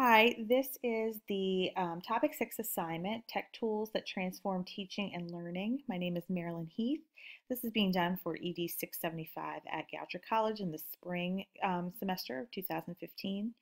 Hi, this is the Topic 6 assignment, Tech Tools that Transform Teaching and Learning. My name is Marilyn Heath. This is being done for ED 675 at Goucher College in the spring semester of 2015.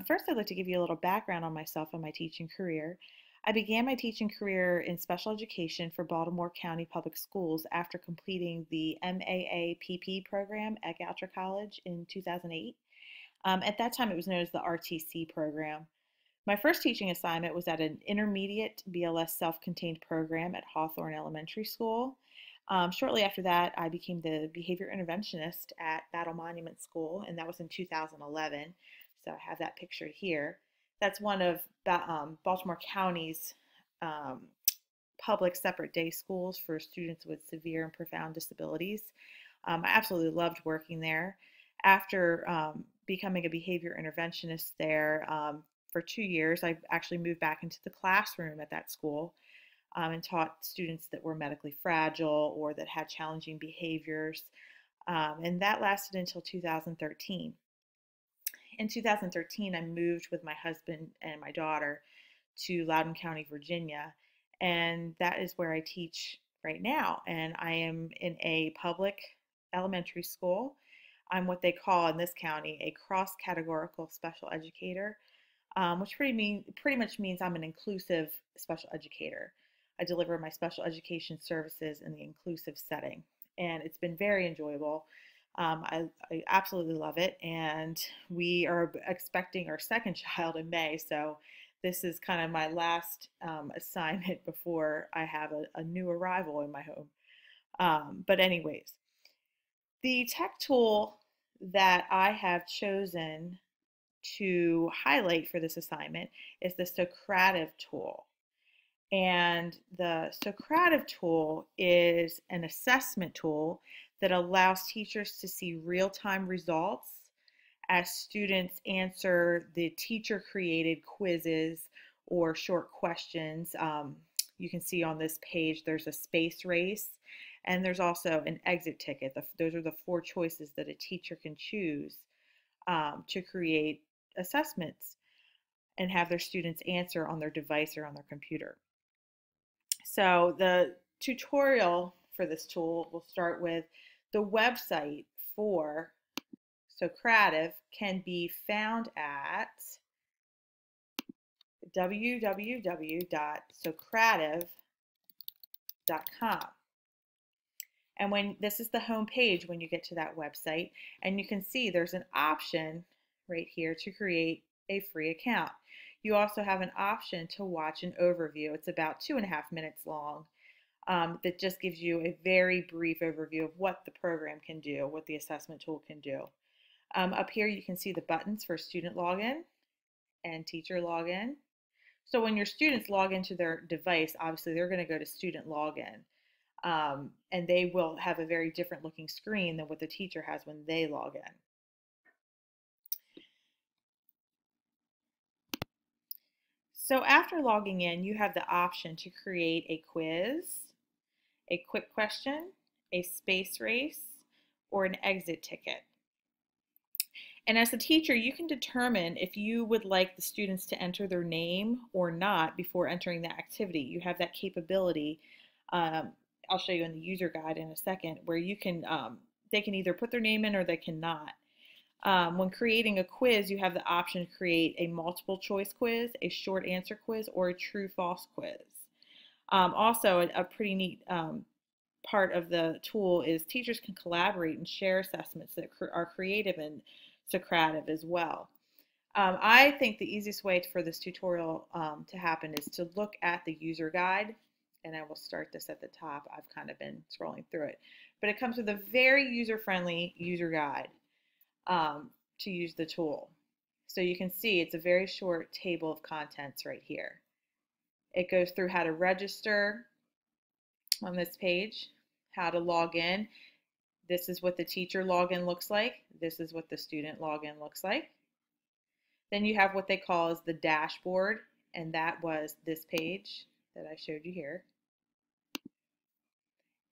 First, I'd like to give you a little background on myself and my teaching career. I began my teaching career in special education for Baltimore County Public Schools after completing the MAA-PP program at Goucher College in 2008. At that time, it was known as the RTC program. My first teaching assignment was at an intermediate BLS self-contained program at Hawthorne Elementary School. Shortly after that, I became the behavior interventionist at Battle Monument School, and that was in 2011. So I have that pictured here. That's one of Baltimore County's um, public separate day schools for students with severe and profound disabilities. I absolutely loved working there. After becoming a behavior interventionist there for 2 years, I actually moved back into the classroom at that school and taught students that were medically fragile or that had challenging behaviors. And that lasted until 2013. In 2013, I moved with my husband and my daughter to Loudoun County, Virginia, and that is where I teach right now. And I am in a public elementary school. I'm what they call in this county a cross-categorical special educator, which pretty much means I'm an inclusive special educator. I deliver my special education services in the inclusive setting, and it's been very enjoyable. I absolutely love it, and we are expecting our second child in May, so this is kind of my last assignment before I have a new arrival in my home. But anyways, the tech tool that I have chosen to highlight for this assignment is the Socrative tool. And the Socrative tool is an assessment tool that allows teachers to see real-time results as students answer the teacher-created quizzes or short questions. You can see on this page there's a space race and there's also an exit ticket. Those are the four choices that a teacher can choose to create assessments and have their students answer on their device or on their computer. So the tutorial for this tool will start with the website for Socrative can be found at www.socrative.com. And when this is the home page when you get to that website, and you can see there's an option right here to create a free account. You also have an option to watch an overview. It's about 2.5 minutes long. That just gives you a very brief overview of what the program can do, what the assessment tool can do. Up here you can see the buttons for student login and teacher login. So when your students log into their device, obviously they're going to go to student login. And they will have a very different looking screen than what the teacher has when they log in. So after logging in, you have the option to create a quiz, a quick question, a space race, or an exit ticket. And as a teacher, you can determine if you would like the students to enter their name or not before entering the activity. You have that capability. Um, I'll show you in the user guide in a second, where you can they can either put their name in or they cannot. When creating a quiz, you have the option to create a multiple choice quiz, a short answer quiz, or a true-false quiz. Also, a pretty neat part of the tool is teachers can collaborate and share assessments that are creative and Socrative as well. I think the easiest way for this tutorial to happen is to look at the user guide, and I will start this at the top. I've kind of been scrolling through it, but it comes with a very user-friendly user guide to use the tool. So you can see it's a very short table of contents right here. It goes through how to register on this page, how to log in. This is what the teacher login looks like. This is what the student login looks like. Then you have what they call as the dashboard, and that was this page that I showed you here.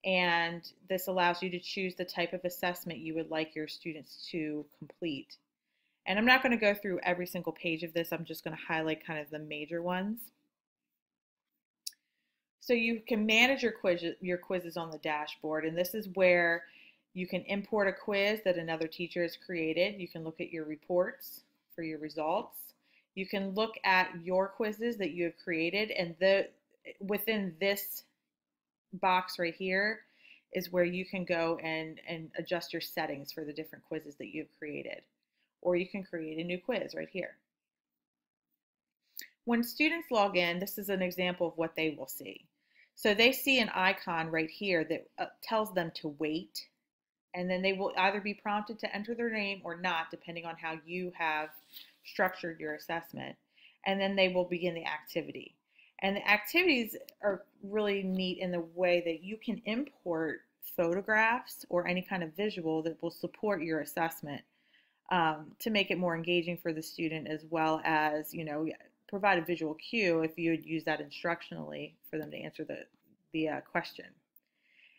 And this allows you to choose the type of assessment you would like your students to complete. And I'm not going to go through every single page of this. I'm just going to highlight kind of the major ones. So you can manage your quizzes on the dashboard, and this is where you can import a quiz that another teacher has created. You can look at your reports for your results. You can look at your quizzes that you have created, and within this box right here is where you can go and adjust your settings for the different quizzes that you've created. Or you can create a new quiz right here. When students log in, this is an example of what they will see. So they see an icon right here that tells them to wait, and then they will either be prompted to enter their name or not, depending on how you have structured your assessment. And then they will begin the activity. And the activities are really neat in the way that you can import photographs or any kind of visual that will support your assessment, to make it more engaging for the student, as well as, provide a visual cue if you would use that instructionally for them to answer the question.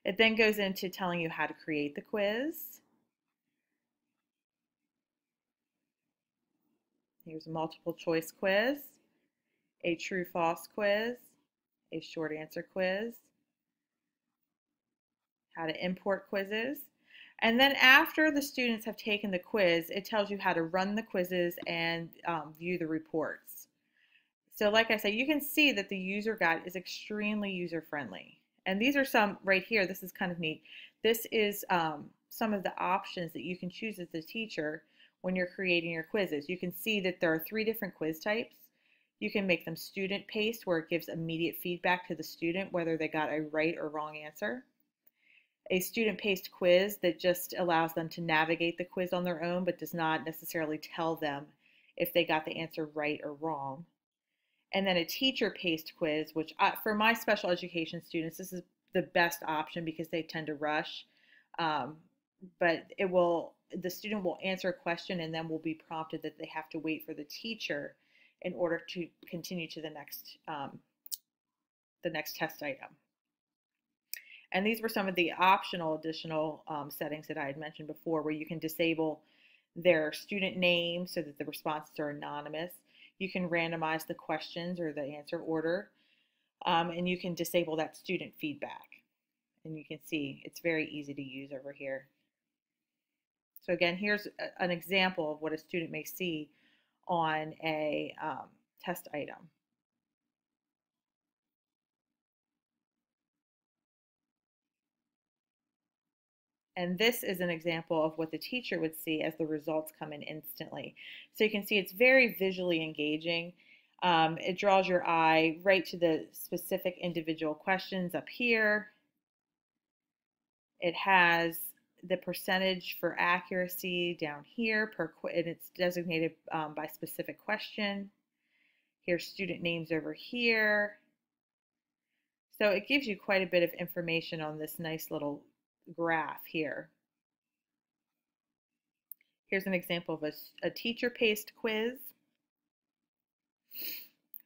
It then goes into telling you how to create the quiz. Here's a multiple choice quiz, a true-false quiz, a short answer quiz, how to import quizzes. And then after the students have taken the quiz, it tells you how to run the quizzes and view the reports. So like I said, you can see that the user guide is extremely user-friendly. And these are some right here. This is kind of neat. This is some of the options that you can choose as a teacher when you're creating your quizzes. You can see that there are 3 different quiz types. You can make them student-paced, where it gives immediate feedback to the student whether they got a right or wrong answer. A student-paced quiz that just allows them to navigate the quiz on their own, but does not necessarily tell them if they got the answer right or wrong. And then a teacher-paced quiz, which for my special education students, this is the best option because they tend to rush. But the student will answer a question and then will be prompted that they have to wait for the teacher in order to continue to the next test item. And these were some of the optional additional settings that I had mentioned before, where you can disable their student name so that the responses are anonymous. You can randomize the questions or the answer order, and you can disable that student feedback. And you can see it's very easy to use over here. So again, here's an example of what a student may see on a test item. And this is an example of what the teacher would see as the results come in instantly. So you can see it's very visually engaging. It draws your eye right to the specific individual questions up here. It has the percentage for accuracy down here, and it's designated by specific question. Here's student names over here. So it gives you quite a bit of information on this nice little graph here. Here's an example of a teacher-paced quiz.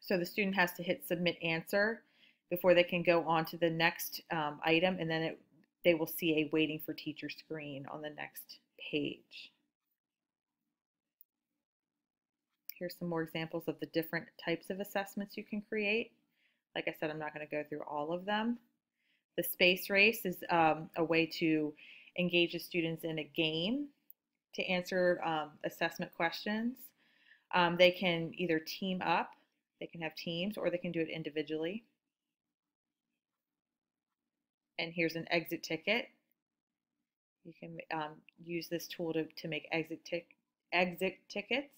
So the student has to hit submit answer before they can go on to the next item, and then they will see a waiting for teacher screen on the next page. Here's some more examples of the different types of assessments you can create. Like I said, I'm not going to go through all of them. The space race is a way to engage the students in a game to answer assessment questions. They can either team up, they can have teams, or they can do it individually. And here's an exit ticket. You can use this tool to make exit tickets.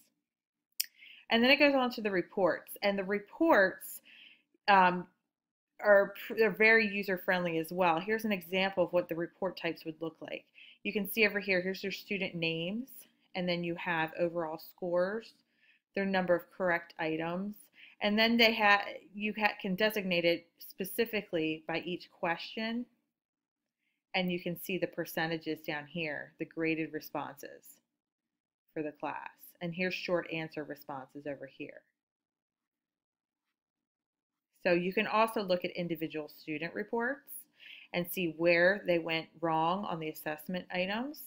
And then it goes on to the reports. And the reports they're very user-friendly as well. Here's an example of what the report types would look like. You can see over here, here's their student names, and then you have overall scores, their number of correct items, and then you can designate it specifically by each question, and you can see the percentages down here, the graded responses for the class. And here's short answer responses over here. So you can also look at individual student reports and see where they went wrong on the assessment items.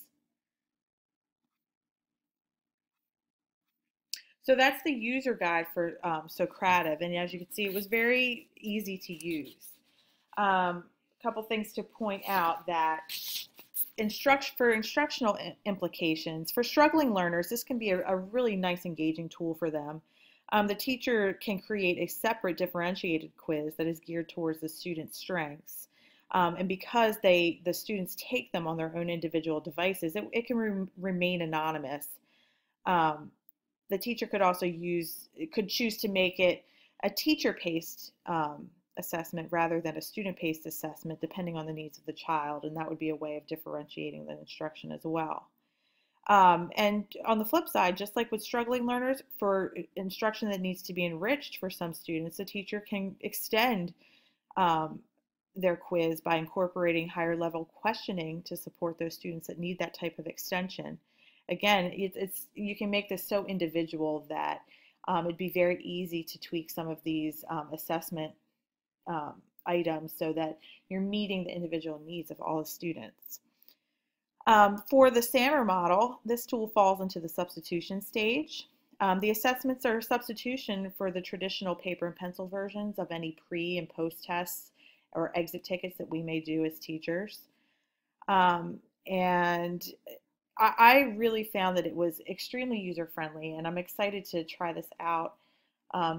So that's the user guide for Socrative, and as you can see, it was very easy to use. A couple things to point out that for instructional implications, for struggling learners, this can be a really nice engaging tool for them. The teacher can create a separate differentiated quiz that is geared towards the student's strengths. And because the students take them on their own individual devices, it can remain anonymous. Um, the teacher could choose to make it a teacher-paced assessment rather than a student-paced assessment, depending on the needs of the child, and that would be a way of differentiating the instruction as well. And on the flip side, just like with struggling learners, for instruction that needs to be enriched for some students, the teacher can extend their quiz by incorporating higher level questioning to support those students that need that type of extension. Again, you can make this so individual that it'd be very easy to tweak some of these assessment items so that you're meeting the individual needs of all the students. For the SAMR model, this tool falls into the substitution stage. The assessments are a substitution for the traditional paper and pencil versions of any pre and post tests or exit tickets that we may do as teachers. And I really found that it was extremely user-friendly, and I'm excited to try this out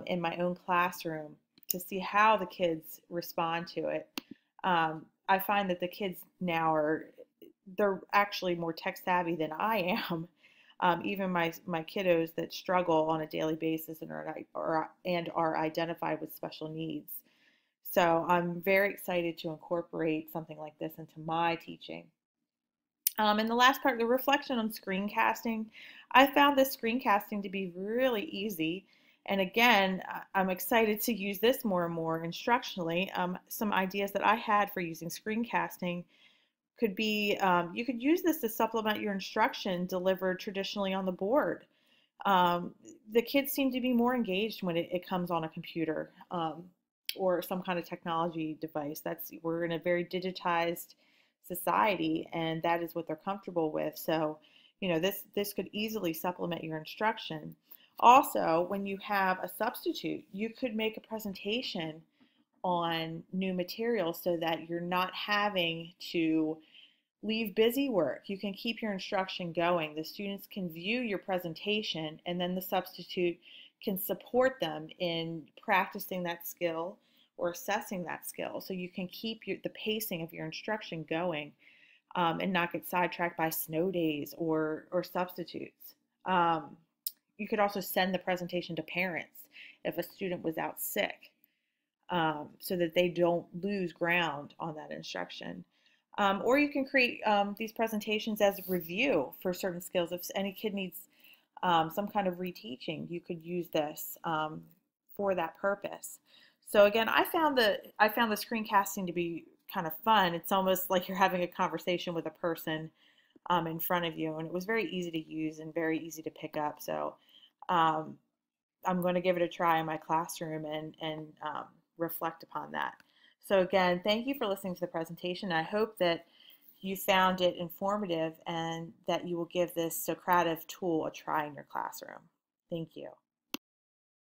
in my own classroom to see how the kids respond to it. I find that the kids now they're actually more tech savvy than I am. Even my kiddos that struggle on a daily basis and are identified with special needs. So I'm very excited to incorporate something like this into my teaching. And the last part, the reflection on screencasting. I found this screencasting to be really easy. And again, I'm excited to use this more and more instructionally. Some ideas that I had for using screencasting could be, you could use this to supplement your instruction delivered traditionally on the board. The kids seem to be more engaged when it comes on a computer or some kind of technology device. We're in a very digitized society, and that is what they're comfortable with. So, this could easily supplement your instruction. Also, when you have a substitute, you could make a presentation on new material so that you're not having to leave busy work. You can keep your instruction going. The students can view your presentation, and then the substitute can support them in practicing that skill or assessing that skill. So you can keep the pacing of your instruction going and not get sidetracked by snow days or substitutes. You could also send the presentation to parents if a student was out sick so that they don't lose ground on that instruction. Or you can create these presentations as a review for certain skills. If any kid needs some kind of reteaching, you could use this for that purpose. So again, I found the screencasting to be kind of fun. It's almost like you're having a conversation with a person in front of you, and it was very easy to use and very easy to pick up. So I'm going to give it a try in my classroom and reflect upon that. So again, thank you for listening to the presentation. I hope that you found it informative and that you will give this Socrative tool a try in your classroom. Thank you.